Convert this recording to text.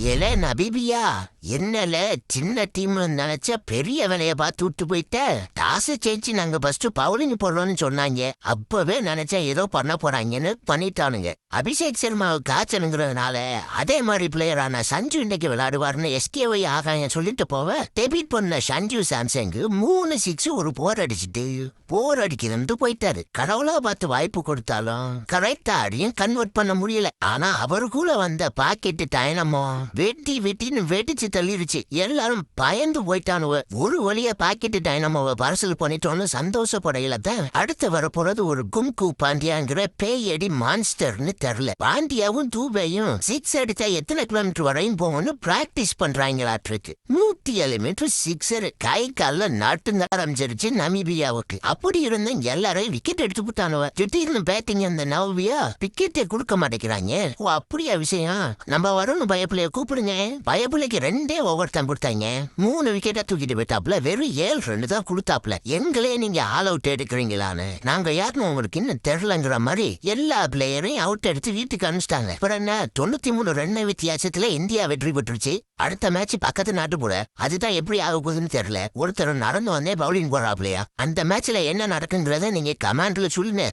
ஏலே நபிபியா, என்னல சின்ன டீம் நினைச்சா பெரிய வேலைய பார்த்து விட்டு போயிட்ட. டாஸ் ஜெயிச்சு நாங்க ஃபர்ஸ்ட் பவுலிங் போடுறோம்னு சொன்னாங்க. அப்பவே நினைச்சா ஏதோ பண்ண போறாங்கன்னு பண்ணிட்டானுங்க. அபிஷேக் சர்மாவுக்கு காய்ச்சலுங்கிறதுனால அதே மாதிரி பிளேயரான சஞ்சு இன்னைக்கு விளையாடுவார்னு எஸ்கேவை ஆகாயம் சொல்லிட்டு போவ டெபிட் பண்ண சஞ்சு சாம்சங் 3 6 ஒரு போர் அடிச்சுட்டு போர் அடிக்கிறது போயிட்டாரு. கடவுளா பார்த்து வாய்ப்பு கொடுத்தாலும் கரெக்டா அடியும் கன்வெர்ட் பண்ண முடியல. ஆனா அவருக்குள்ள வந்த பாக்கெட்டு டைனமோ வெட்டி வெட்டின்னு வெட்டிச்சு தள்ளிருச்சு. எல்லாரும் பயந்து போயிட்டானுவ. ஒரு வழியா பாக்கெட்டு டைனமோவை பார்சல் பண்ணிட்டோன்னு சந்தோஷப்படையில தான் அடுத்து வரப்போறது ஒரு கும்கு பாண்டியாங்கிற பேயடி மான்ஸ்டர்னு தெரியல. பாண்டியாவும் தூபையும் 6 அடிச்சா எத்தனை கிலோமீட்டர் வரையும் போகணும்னு பிராக்டிஸ் பண்றாங்களாட்டிருக்கு. 107 மீட்டர் சிக்ஸர் கை கால நாட்டு ஆரம்பிச்சிருச்சு நமீபியாவுக்கு. அப்படி இருந்த எல்லாரையும் விக்கெட் எடுத்து விட்டானுவ. திடீர்னு பேட்டிங் அந்த நவ்வியா விக்கெட்டை கொடுக்க மாட்டேங்கிறாங்க. ஓ அப்படியா விஷயம். நம்ம வரும்னு பயப்பிள்ளைய கூப்பிடுங்க. பயப்பிள்ளைக்கு 2 ஓவர் தான் கொடுத்தாங்க. 3 விக்கெட்டா தூக்கிட்டு போயிட்டாப்ல. வெறும் 7 ரன் தான் கொடுத்தாப்ல. எங்களே நீங்க ஆல் அவுட் எடுக்கிறீங்களான்னு நாங்க யாருன்னு உங்களுக்கு இன்னும் தெரியலங்கிற மாதிரி எல்லா பிளேயரையும் அவுட் எடுத்து வீட்டுக்கு அனுப்பிச்சிட்டாங்க. அப்புறம் என்ன 93 ரன் வித்தியாசத்துல இந்தியா வெற்றி பெற்றுச்சு. அடுத்த மேட்ச் பக்கத்து நாட்டு கூட. அதுதான் எப்படி ஆக போகுதுன்னு தெரியல. ஒருத்தர் நடந்து வந்தே பவுலிங் போறாப்லையா. அந்த மேட்ச்ல என்ன நடக்குங்கிறத நீங்க கமெண்ட்ல சொல்லுங்க.